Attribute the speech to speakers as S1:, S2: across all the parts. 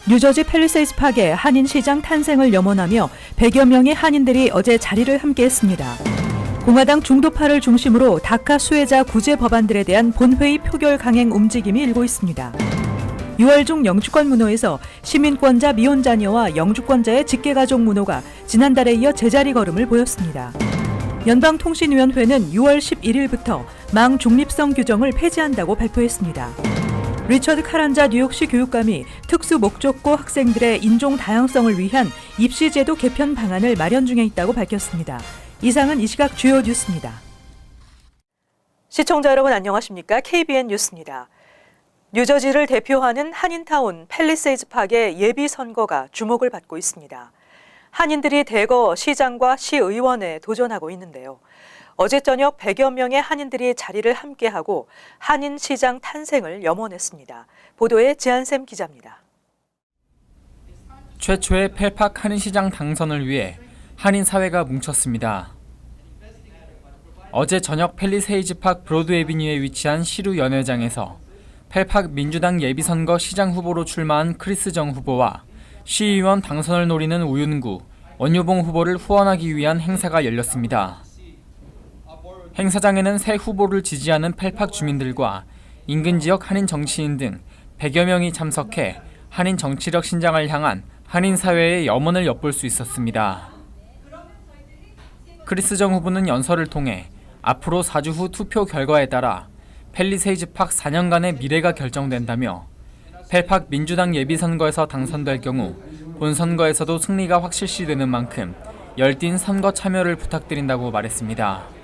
S1: 뉴저지 팰리세이드 파크의 한인 시장 탄생을 염원하며 100여 명의 한인들이 어제 자리를 함께했습니다. 공화당 중도파를 중심으로 다카 수혜자 구제 법안들에 대한 본회의 표결 강행 움직임이 일고 있습니다. 6월 중 영주권 문호에서 시민권자 미혼 자녀와 영주권자의 직계가족 문호가 지난달에 이어 제자리 걸음을 보였습니다. 연방통신위원회는 6월 11일부터 망 중립성 규정을 폐지한다고 발표했습니다. 리처드 카란자 뉴욕시 교육감이 특수 목적고 학생들의 인종 다양성을 위한 입시제도 개편 방안을 마련 중에 있다고 밝혔습니다. 이상은 이 시각 주요 뉴스입니다. 시청자 여러분 안녕하십니까? KBN 뉴스입니다. 뉴저지를 대표하는 한인타운 팰리세이드 파크의 예비선거가 주목을 받고 있습니다. 한인들이 대거 시장과 시의원에 도전하고 있는데요. 어제 저녁 100여 명의 한인들이 자리를 함께하고 한인 시장 탄생을 염원했습니다. 보도에 지한샘 기자입니다.
S2: 최초의 펠팍 한인시장 당선을 위해 한인 사회가 뭉쳤습니다. 어제 저녁 팰리세이드 파크 브로드 애비뉴에 위치한 시루 연회장에서 펠팍 민주당 예비선거 시장 후보로 출마한 크리스 정 후보와 시의원 당선을 노리는 우윤구, 원유봉 후보를 후원하기 위한 행사가 열렸습니다. 행사장에는 새 후보를 지지하는 펠팍 주민들과 인근 지역 한인 정치인 등 100여 명이 참석해 한인 정치력 신장을 향한 한인 사회의 염원을 엿볼 수 있었습니다. 크리스 정 후보는 연설을 통해 앞으로 4주 후 투표 결과에 따라 팰리세이드 파크 4년간의 미래가 결정된다며 펠팍 민주당 예비선거에서 당선될 경우 본선거에서도 승리가 확실시되는 만큼 열띤 선거 참여를 부탁드린다고 말했습니다.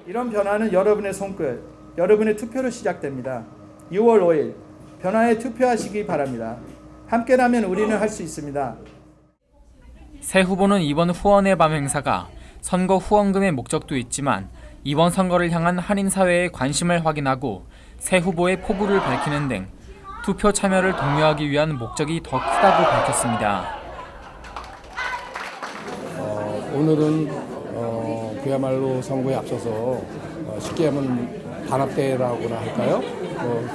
S3: 이런 변화는 여러분의 손끝, 여러분의 투표로 시작됩니다. 6월 5일 변화에 투표하시기 바랍니다. 함께라면 우리는 할 수 있습니다.
S2: 새 후보는 이번 후원의 밤 행사가 선거 후원금의 목적도 있지만 이번 선거를 향한 한인 사회의 관심을 확인하고 새 후보의 포부를 밝히는 등 투표 참여를 독려하기 위한 목적이 더 크다고 밝혔습니다.
S4: 오늘은 그야말로 선거에 앞서서 쉽게 하면 단합대회라고나 할까요?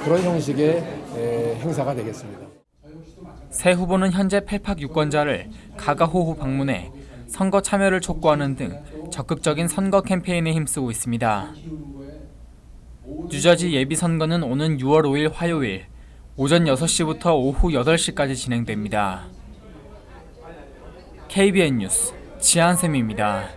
S4: 그런 형식의 행사가 되겠습니다.
S2: 새 후보는 현재 펠팍 유권자를 가가호호 방문해 선거 참여를 촉구하는 등 적극적인 선거 캠페인에 힘쓰고 있습니다. 뉴저지 예비선거는 오는 6월 5일 화요일 오전 6시부터 오후 8시까지 진행됩니다. KBN 뉴스 지한샘입니다.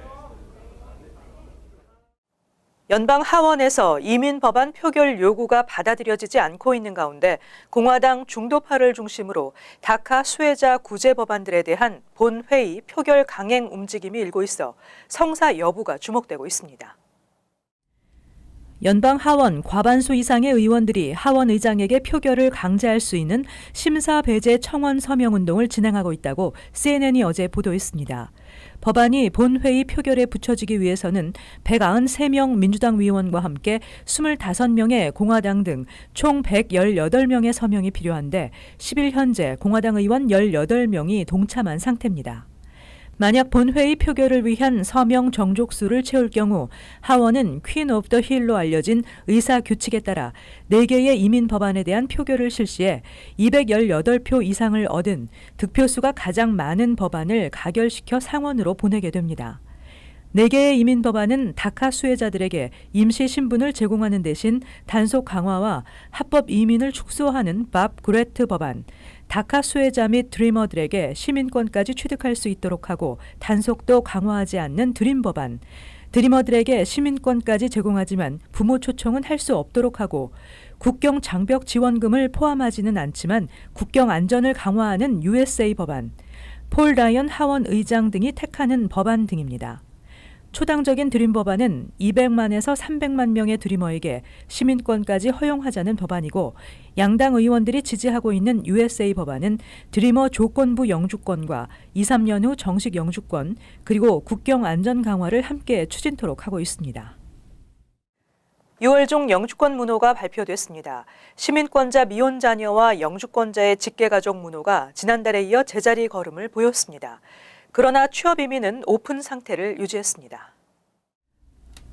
S1: 연방 하원에서 이민 법안 표결 요구가 받아들여지지 않고 있는 가운데 공화당 중도파를 중심으로 다카 수혜자 구제 법안들에 대한 본회의 표결 강행 움직임이 일고 있어 성사 여부가 주목되고 있습니다. 연방 하원 과반수 이상의 의원들이 하원 의장에게 표결을 강제할 수 있는 심사 배제 청원 서명 운동을 진행하고 있다고 CNN이 어제 보도했습니다. 법안이 본회의 표결에 붙여지기 위해서는 193명 민주당 의원과 함께 25명의 공화당 등 총 118명의 서명이 필요한데 10일 현재 공화당 의원 18명이 동참한 상태입니다. 만약 본회의 표결을 위한 서명 정족수를 채울 경우 하원은 퀸 오브 더 힐로 알려진 의사 규칙에 따라 4개의 이민 법안에 대한 표결을 실시해 218표 이상을 얻은 득표수가 가장 많은 법안을 가결시켜 상원으로 보내게 됩니다. 4개의 이민 법안은 다카 수혜자들에게 임시 신분을 제공하는 대신 단속 강화와 합법 이민을 축소하는 밥 그레트 법안, 다카 수혜자 및 드리머들에게 시민권까지 취득할 수 있도록 하고 단속도 강화하지 않는 드림 법안, 드리머들에게 시민권까지 제공하지만 부모 초청은 할 수 없도록 하고 국경 장벽 지원금을 포함하지는 않지만 국경 안전을 강화하는 USA 법안, 폴 라이언 하원 의장 등이 택하는 법안 등입니다. 초당적인 드림 법안은 200만에서 300만 명의 드리머에게 시민권까지 허용하자는 법안이고 양당 의원들이 지지하고 있는 USA 법안은 드리머 조건부 영주권과 2, 3년 후 정식 영주권 그리고 국경 안전 강화를 함께 추진토록 하고 있습니다. 6월 중 영주권 문호가 발표됐습니다. 시민권자 미혼 자녀와 영주권자의 직계가족 문호가 지난달에 이어 제자리 걸음을 보였습니다. 그러나 취업 이민은 오픈 상태를 유지했습니다.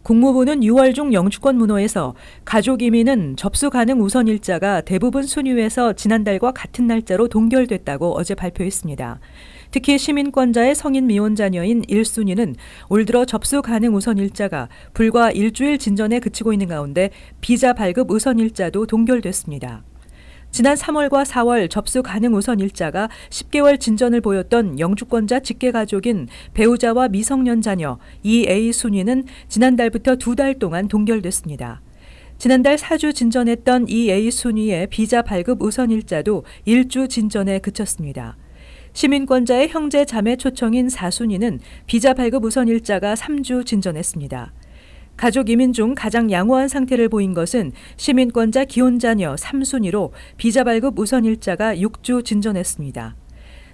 S1: 국무부는 6월 중 영주권 문호에서 가족 이민은 접수 가능 우선 일자가 대부분 순위에서 지난달과 같은 날짜로 동결됐다고 어제 발표했습니다. 특히 시민권자의 성인 미혼 자녀인 1순위는 올 들어 접수 가능 우선 일자가 불과 일주일 진전에 그치고 있는 가운데 비자 발급 우선 일자도 동결됐습니다. 지난 3월과 4월 접수 가능 우선 일자가 10개월 진전을 보였던 영주권자 직계가족인 배우자와 미성년 자녀 2A 순위는 지난달부터 2달 동안 동결됐습니다. 지난달 4주 진전했던 2A 순위의 비자 발급 우선 일자도 1주 진전에 그쳤습니다. 시민권자의 형제 자매 초청인 4순위는 비자 발급 우선 일자가 3주 진전했습니다. 가족 이민 중 가장 양호한 상태를 보인 것은 시민권자 기혼자녀 3순위로 비자 발급 우선 일자가 6주 진전했습니다.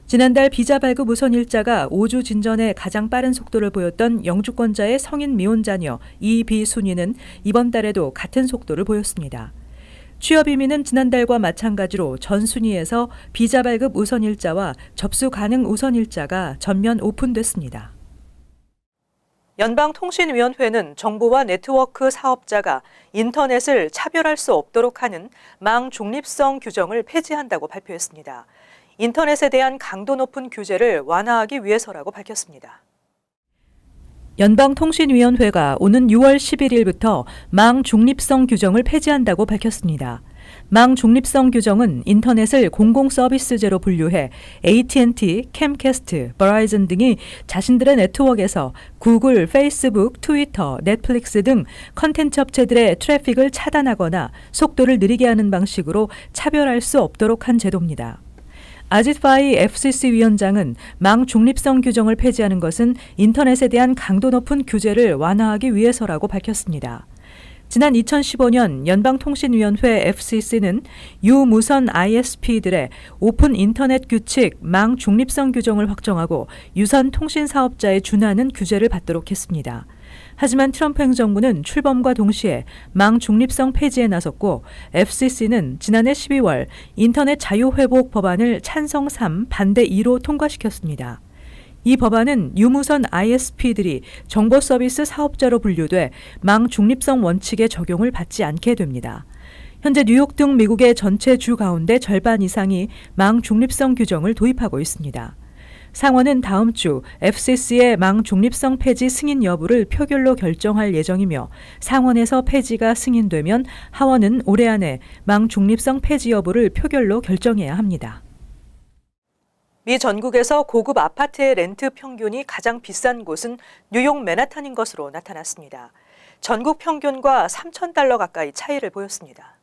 S1: 지난달 비자 발급 우선 일자가 5주 진전에 가장 빠른 속도를 보였던 영주권자의 성인 미혼자녀 2B 순위는 이번 달에도 같은 속도를 보였습니다. 취업 이민은 지난달과 마찬가지로 전 순위에서 비자 발급 우선 일자와 접수 가능 우선 일자가 전면 오픈됐습니다. 연방통신위원회는 정보와 네트워크 사업자가 인터넷을 차별할 수 없도록 하는 망 중립성 규정을 폐지한다고 발표했습니다. 인터넷에 대한 강도 높은 규제를 완화하기 위해서라고 밝혔습니다. 연방통신위원회가 오는 6월 11일부터 망 중립성 규정을 폐지한다고 밝혔습니다. 망 중립성 규정은 인터넷을 공공 서비스제로 분류해 AT&T, 캠캐스트, 버라이즌 등이 자신들의 네트워크에서 구글, 페이스북, 트위터, 넷플릭스 등 컨텐츠 업체들의 트래픽을 차단하거나 속도를 느리게 하는 방식으로 차별할 수 없도록 한 제도입니다. 아짓 파이 FCC 위원장은 망 중립성 규정을 폐지하는 것은 인터넷에 대한 강도 높은 규제를 완화하기 위해서라고 밝혔습니다. 지난 2015년 연방통신위원회 FCC는 유무선 ISP들의 오픈 인터넷 규칙 망 중립성 규정을 확정하고 유선 통신 사업자에 준하는 규제를 받도록 했습니다. 하지만 트럼프 행정부는 출범과 동시에 망 중립성 폐지에 나섰고 FCC는 지난해 12월 인터넷 자유회복 법안을 찬성 3, 반대 2로 통과시켰습니다. 이 법안은 유무선 ISP들이 정보 서비스 사업자로 분류돼 망 중립성 원칙의 적용을 받지 않게 됩니다. 현재 뉴욕 등 미국의 전체 주 가운데 절반 이상이 망 중립성 규정을 도입하고 있습니다. 상원은 다음 주 FCC의 망 중립성 폐지 승인 여부를 표결로 결정할 예정이며 상원에서 폐지가 승인되면 하원은 올해 안에 망 중립성 폐지 여부를 표결로 결정해야 합니다. 미 전국에서 고급 아파트의 렌트 평균이 가장 비싼 곳은 뉴욕 맨하탄인 것으로 나타났습니다. 전국 평균과 $3,000 가까이 차이를 보였습니다.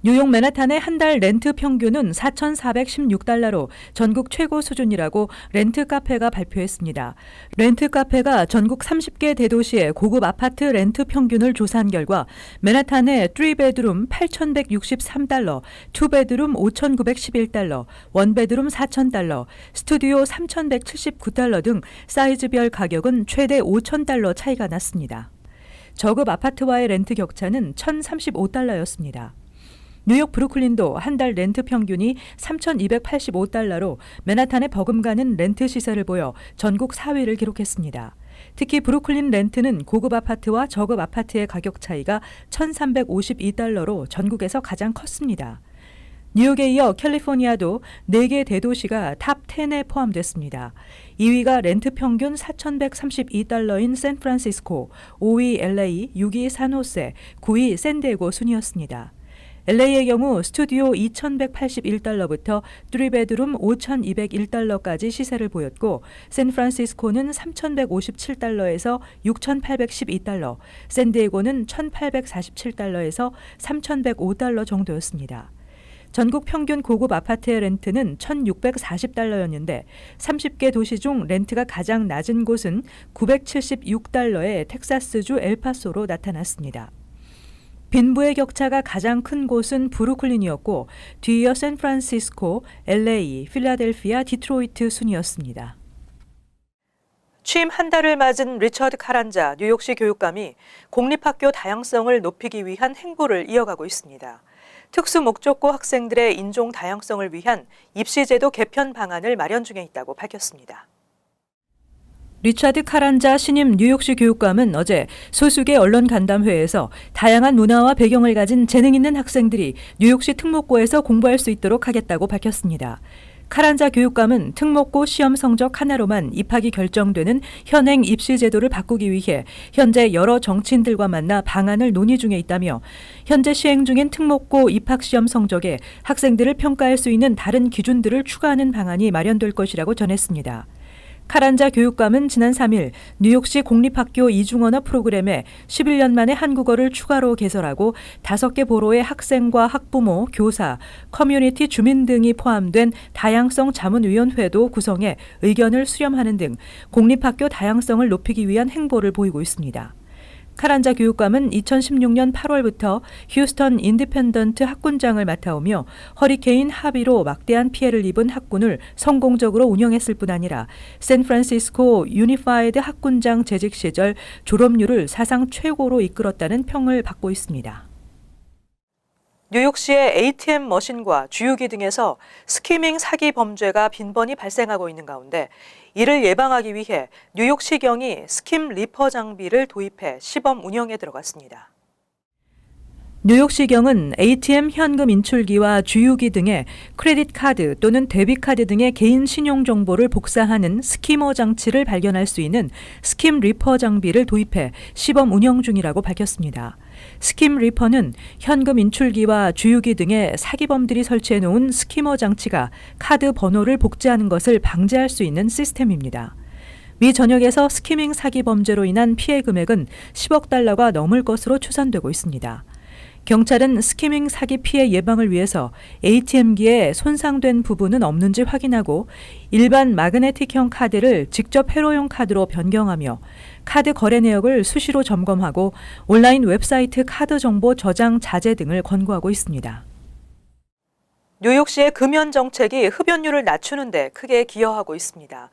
S1: 뉴욕 맨하탄의 한 달 렌트 평균은 $4,416로 전국 최고 수준이라고 렌트 카페가 발표했습니다. 렌트 카페가 전국 30개 대도시의 고급 아파트 렌트 평균을 조사한 결과 맨하탄의 3베드룸 $8,163, 2베드룸 $5,911, 1베드룸 $4,000, 스튜디오 $3,179 등 사이즈별 가격은 최대 $5,000 차이가 났습니다. 저급 아파트와의 렌트 격차는 $1,035였습니다. 뉴욕 브루클린도 한 달 렌트 평균이 $3,285로 맨하탄에 버금가는 렌트 시세를 보여 전국 4위를 기록했습니다. 특히 브루클린 렌트는 고급 아파트와 저급 아파트의 가격 차이가 $1,352로 전국에서 가장 컸습니다. 뉴욕에 이어 캘리포니아도 4개 대도시가 탑 10에 포함됐습니다. 2위가 렌트 평균 $4,132인 샌프란시스코, 5위 LA, 6위 산호세, 9위 샌디에고 순이었습니다. LA의 경우 스튜디오 $2,181부터 3베드룸 $5,201까지 시세를 보였고 샌프란시스코는 $3,157에서 $6,812, 샌디에고는 $1,847에서 $3,105 정도였습니다. 전국 평균 고급 아파트의 렌트는 $1,640였는데 30개 도시 중 렌트가 가장 낮은 곳은 $976의 텍사스주 엘파소로 나타났습니다. 빈부의 격차가 가장 큰 곳은 브루클린이었고 뒤이어 샌프란시스코, LA, 필라델피아, 디트로이트 순이었습니다. 취임 한 달을 맞은 리처드 카란자 뉴욕시 교육감이 공립학교 다양성을 높이기 위한 행보를 이어가고 있습니다. 특수 목적고 학생들의 인종 다양성을 위한 입시제도 개편 방안을 마련 중에 있다고 밝혔습니다. 리차드 카란자 신임 뉴욕시 교육감은 어제 소수계 언론 간담회에서 다양한 문화와 배경을 가진 재능 있는 학생들이 뉴욕시 특목고에서 공부할 수 있도록 하겠다고 밝혔습니다. 카란자 교육감은 특목고 시험 성적 하나로만 입학이 결정되는 현행 입시 제도를 바꾸기 위해 현재 여러 정치인들과 만나 방안을 논의 중에 있다며 현재 시행 중인 특목고 입학 시험 성적에 학생들을 평가할 수 있는 다른 기준들을 추가하는 방안이 마련될 것이라고 전했습니다. 카란자 교육감은 지난 3일 뉴욕시 공립학교 이중언어 프로그램에 11년 만에 한국어를 추가로 개설하고 5개 보로의 학생과 학부모, 교사, 커뮤니티 주민 등이 포함된 다양성 자문위원회도 구성해 의견을 수렴하는 등 공립학교 다양성을 높이기 위한 행보를 보이고 있습니다. 카란자 교육감은 2016년 8월부터 휴스턴 인디펜던트 학군장을 맡아오며 허리케인 하비로 막대한 피해를 입은 학군을 성공적으로 운영했을 뿐 아니라 샌프란시스코 유니파이드 학군장 재직 시절 졸업률을 사상 최고로 이끌었다는 평을 받고 있습니다. 뉴욕시의 ATM 머신과 주유기 등에서 스키밍 사기 범죄가 빈번히 발생하고 있는 가운데 이를 예방하기 위해 뉴욕시경이 스킴 리퍼 장비를 도입해 시범 운영에 들어갔습니다. 뉴욕시경은 ATM 현금 인출기와 주유기 등의 크레딧 카드 또는 데빗 카드 등의 개인 신용 정보를 복사하는 스키머 장치를 발견할 수 있는 스킴 리퍼 장비를 도입해 시범 운영 중이라고 밝혔습니다. 스킴 리퍼는 현금 인출기와 주유기 등의 사기범들이 설치해 놓은 스키머 장치가 카드 번호를 복제하는 것을 방지할 수 있는 시스템입니다. 미 전역에서 스키밍 사기 범죄로 인한 피해 금액은 10억 달러가 넘을 것으로 추산되고 있습니다. 경찰은 스키밍 사기 피해 예방을 위해서 ATM기에 손상된 부분은 없는지 확인하고 일반 마그네틱형 카드를 직접 회로용 카드로 변경하며 카드 거래 내역을 수시로 점검하고 온라인 웹사이트 카드 정보 저장 자제 등을 권고하고 있습니다. 뉴욕시의 금연 정책이 흡연율을 낮추는 데 크게 기여하고 있습니다.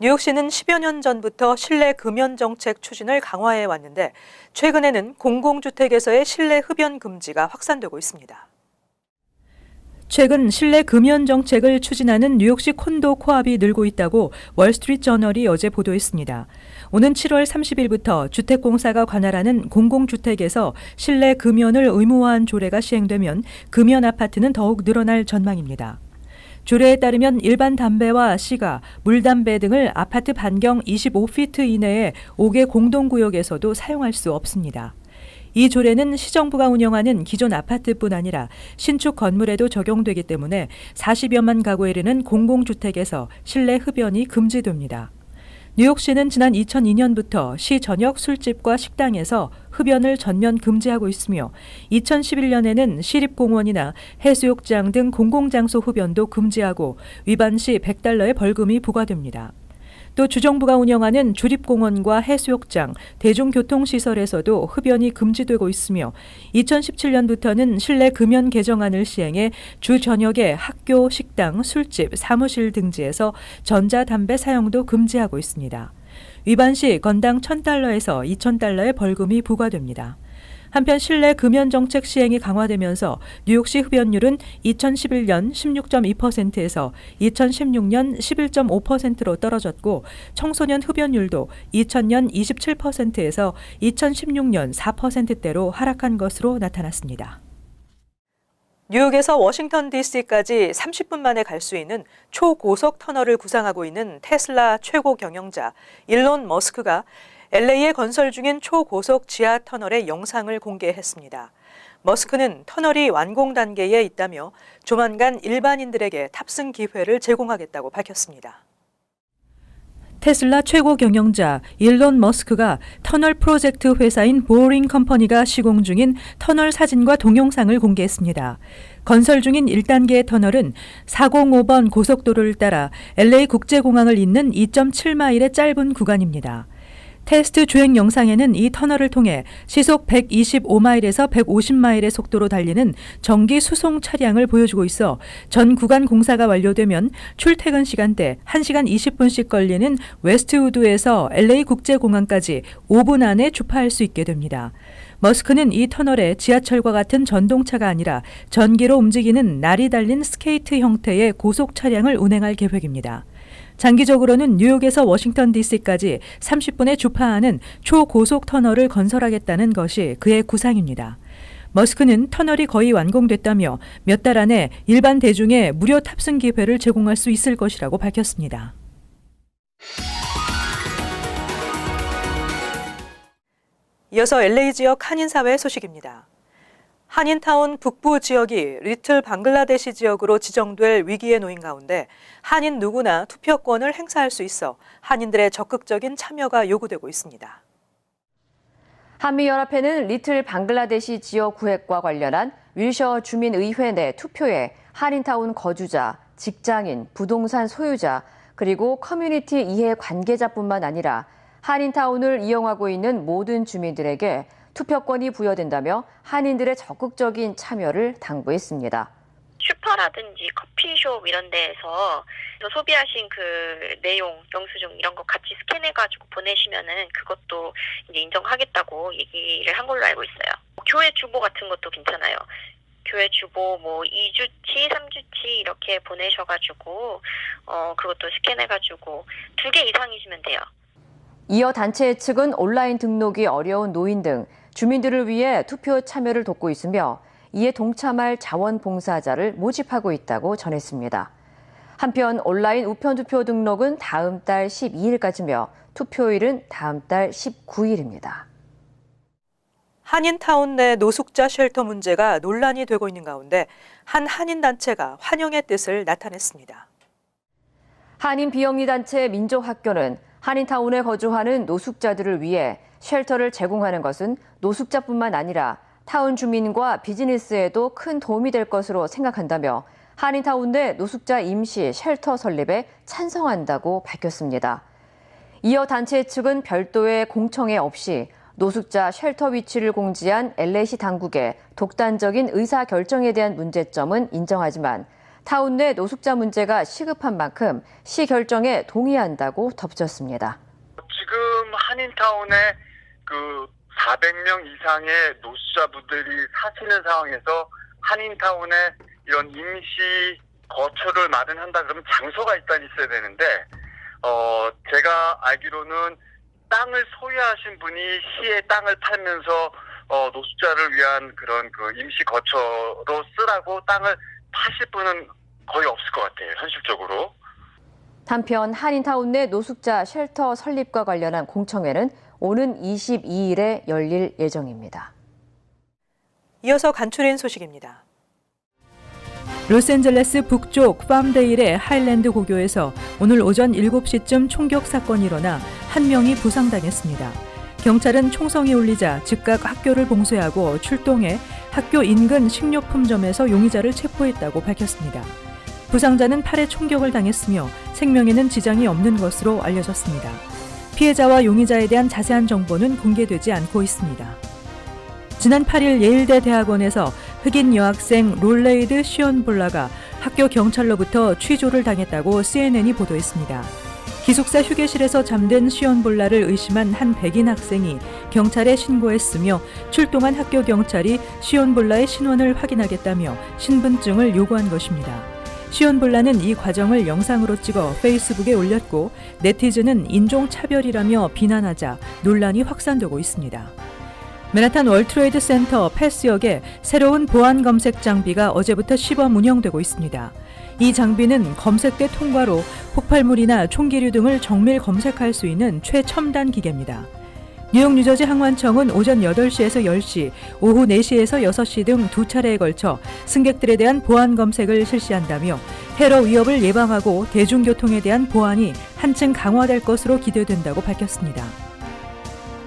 S1: 뉴욕시는 10여 년 전부터 실내 금연 정책 추진을 강화해 왔는데 최근에는 공공주택에서의 실내 흡연 금지가 확산되고 있습니다. 최근 실내 금연 정책을 추진하는 뉴욕시 콘도 코압이 늘고 있다고 월스트리트저널이 어제 보도했습니다. 오는 7월 30일부터 주택공사가 관할하는 공공주택에서 실내 금연을 의무화한 조례가 시행되면 금연 아파트는 더욱 늘어날 전망입니다. 조례에 따르면 일반 담배와 시가, 물담배 등을 아파트 반경 25피트 이내의 5개 공동구역에서도 사용할 수 없습니다. 이 조례는 시정부가 운영하는 기존 아파트뿐 아니라 신축 건물에도 적용되기 때문에 40여만 가구에 이르는 공공주택에서 실내 흡연이 금지됩니다. 뉴욕시는 지난 2002년부터 시 전역 술집과 식당에서 흡연을 전면 금지하고 있으며 2011년에는 시립공원이나 해수욕장 등 공공장소 흡연도 금지하고 위반 시 $100의 벌금이 부과됩니다. 또 주정부가 운영하는 주립공원과 해수욕장, 대중교통시설에서도 흡연이 금지되고 있으며 2017년부터는 실내 금연 개정안을 시행해 주 전역의 학교, 식당, 술집, 사무실 등지에서 전자담배 사용도 금지하고 있습니다. 위반 시 건당 $1,000에서 $2,000의 벌금이 부과됩니다. 한편 실내 금연 정책 시행이 강화되면서 뉴욕시 흡연율은 2011년 16.2%에서 2016년 11.5%로 떨어졌고 청소년 흡연율도 2000년 27%에서 2016년 4%대로 하락한 것으로 나타났습니다. 뉴욕에서 워싱턴 DC까지 30분 만에 갈 수 있는 초고속 터널을 구상하고 있는 테슬라 최고 경영자 일론 머스크가 LA에 건설 중인 초고속 지하 터널의 영상을 공개했습니다. 머스크는 터널이 완공 단계에 있다며 조만간 일반인들에게 탑승 기회를 제공하겠다고 밝혔습니다. 테슬라 최고 경영자 일론 머스크가 터널 프로젝트 회사인 보링 컴퍼니가 시공 중인 터널 사진과 동영상을 공개했습니다. 건설 중인 1단계의 터널은 405번 고속도로를 따라 LA 국제공항을 잇는 2.7마일의 짧은 구간입니다. 테스트 주행 영상에는 이 터널을 통해 시속 125마일에서 150마일의 속도로 달리는 전기 수송 차량을 보여주고 있어 전 구간 공사가 완료되면 출퇴근 시간대 1시간 20분씩 걸리는 웨스트우드에서 LA 국제공항까지 5분 안에 주파할 수 있게 됩니다. 머스크는 이 터널에 지하철과 같은 전동차가 아니라 전기로 움직이는 날이 달린 스케이트 형태의 고속 차량을 운행할 계획입니다. 장기적으로는 뉴욕에서 워싱턴 DC까지 30분에 주파하는 초고속 터널을 건설하겠다는 것이 그의 구상입니다. 머스크는 터널이 거의 완공됐다며 몇 달 안에 일반 대중의 무료 탑승 기회를 제공할 수 있을 것이라고 밝혔습니다. 이어서 LA 지역 한인사회 소식입니다. 한인타운 북부 지역이 리틀 방글라데시 지역으로 지정될 위기에 놓인 가운데 한인 누구나 투표권을 행사할 수 있어 한인들의 적극적인 참여가 요구되고 있습니다.
S5: 한미연합회는 리틀 방글라데시 지역 구획과 관련한 윌셔 주민의회 내 투표에 한인타운 거주자, 직장인, 부동산 소유자, 그리고 커뮤니티 이해 관계자뿐만 아니라 한인타운을 이용하고 있는 모든 주민들에게 투표권이 부여된다며 한인들의 적극적인 참여를 당부했습니다.
S6: 슈퍼라든지 커피숍 이런 데에서 소비하신 그 내용, 영수증 이런 거 같이 스캔해가지고 보내시면은 그것도 이제 인정하겠다고 얘기를 한 걸로 알고 있어요. 교회 주보 같은 것도 괜찮아요. 교회 주보 뭐 2주치, 3주치 이렇게 보내셔가지고 그것도 스캔해가지고 2개 이상이시면 돼요.
S5: 이어 단체 측은 온라인 등록이 어려운 노인 등 주민들을 위해 투표 참여를 돕고 있으며 이에 동참할 자원봉사자를 모집하고 있다고 전했습니다. 한편 온라인 우편투표 등록은 다음 달 12일까지며 투표일은 다음 달 19일입니다.
S1: 한인타운 내 노숙자 쉘터 문제가 논란이 되고 있는 가운데 한 한인단체가 환영의 뜻을 나타냈습니다.
S5: 한인 비영리단체 민족학교는 한인타운에 거주하는 노숙자들을 위해 쉘터를 제공하는 것은 노숙자뿐만 아니라 타운 주민과 비즈니스에도 큰 도움이 될 것으로 생각한다며 한인타운 내 노숙자 임시 쉘터 설립에 찬성한다고 밝혔습니다. 이어 단체 측은 별도의 공청회 없이 노숙자 쉘터 위치를 공지한 LA시 당국의 독단적인 의사결정에 대한 문제점은 인정하지만 타운 내 노숙자 문제가 시급한 만큼 시 결정에 동의한다고 덧붙였습니다.
S7: 지금 한인타운에 400명 이상의 노숙자분들이 사시는 상황에서 한인타운에 이런 임시 거처를 마련한다 그러면 장소가 일단 있어야 되는데 제가 알기로는 땅을 소유하신 분이 시에 땅을 팔면서 노숙자를 위한 그런 임시 거처로 쓰라고 땅을 파실 분은 거의 없을 것 같아요, 현실적으로.
S5: 한편 한인타운 내 노숙자 쉘터 설립과 관련한 공청회는 오는 22일에 열릴 예정입니다.
S1: 이어서 간추린 소식입니다. 로스앤젤레스 북쪽 팜데일의 하일랜드 고교에서 오늘 오전 7시쯤 총격 사건이 일어나 한 명이 부상당했습니다. 경찰은 총성이 울리자 즉각 학교를 봉쇄하고 출동해 학교 인근 식료품점에서 용의자를 체포했다고 밝혔습니다. 부상자는 팔에 총격을 당했으며 생명에는 지장이 없는 것으로 알려졌습니다. 피해자와 용의자에 대한 자세한 정보는 공개되지 않고 있습니다. 지난 8일 예일대 대학원에서 흑인 여학생 롤레이드 시온볼라가 학교 경찰로부터 취조를 당했다고 CNN이 보도했습니다. 기숙사 휴게실에서 잠든 시온볼라를 의심한 한 백인 학생이 경찰에 신고했으며 출동한 학교 경찰이 시온볼라의 신원을 확인하겠다며 신분증을 요구한 것입니다. 시온볼라는 이 과정을 영상으로 찍어 페이스북에 올렸고 네티즌은 인종차별이라며 비난하자 논란이 확산되고 있습니다. 맨하탄 월트레이드 센터 패스역에 새로운 보안 검색 장비가 어제부터 시범 운영되고 있습니다. 이 장비는 검색대 통과로 폭발물이나 총기류 등을 정밀 검색할 수 있는 최첨단 기계입니다. 뉴욕 뉴저지 항만청은 오전 8시에서 10시, 오후 4시에서 6시 등 2차례에 걸쳐 승객들에 대한 보안 검색을 실시한다며 테러 위협을 예방하고 대중교통에 대한 보안이 한층 강화될 것으로 기대된다고 밝혔습니다.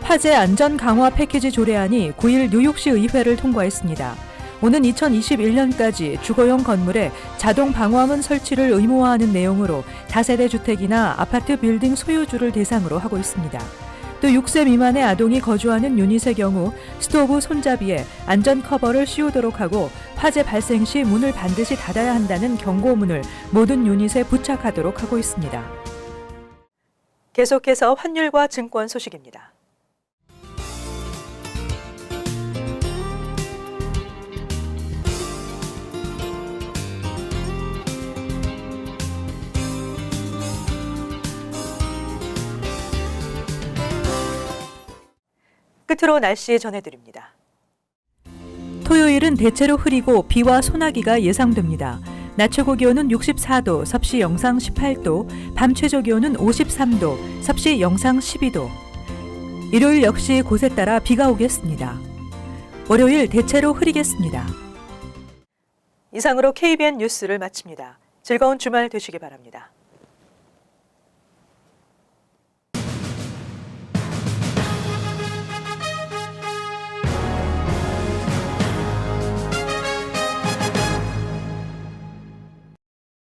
S1: 화재 안전 강화 패키지 조례안이 9일 뉴욕시 의회를 통과했습니다. 오는 2021년까지 주거용 건물에 자동 방화문 설치를 의무화하는 내용으로 다세대 주택이나 아파트 빌딩 소유주를 대상으로 하고 있습니다. 또 6세 미만의 아동이 거주하는 유닛의 경우 스토브 손잡이에 안전 커버를 씌우도록 하고 화재 발생 시 문을 반드시 닫아야 한다는 경고문을 모든 유닛에 부착하도록 하고 있습니다. 계속해서 환율과 증권 소식입니다. 끝으로 날씨 전해드립니다. 토요일은 대체로 흐리고 비와 소나기가 예상됩니다. 낮 최고 기온은 64도, 섭씨 영상 18도, 밤 최저 기온은 53도, 섭씨 영상 12도. 일요일 역시 곳에 따라 비가 오겠습니다. 월요일 대체로 흐리겠습니다. 이상으로 KBN 뉴스를 마칩니다. 즐거운 주말 되시기 바랍니다.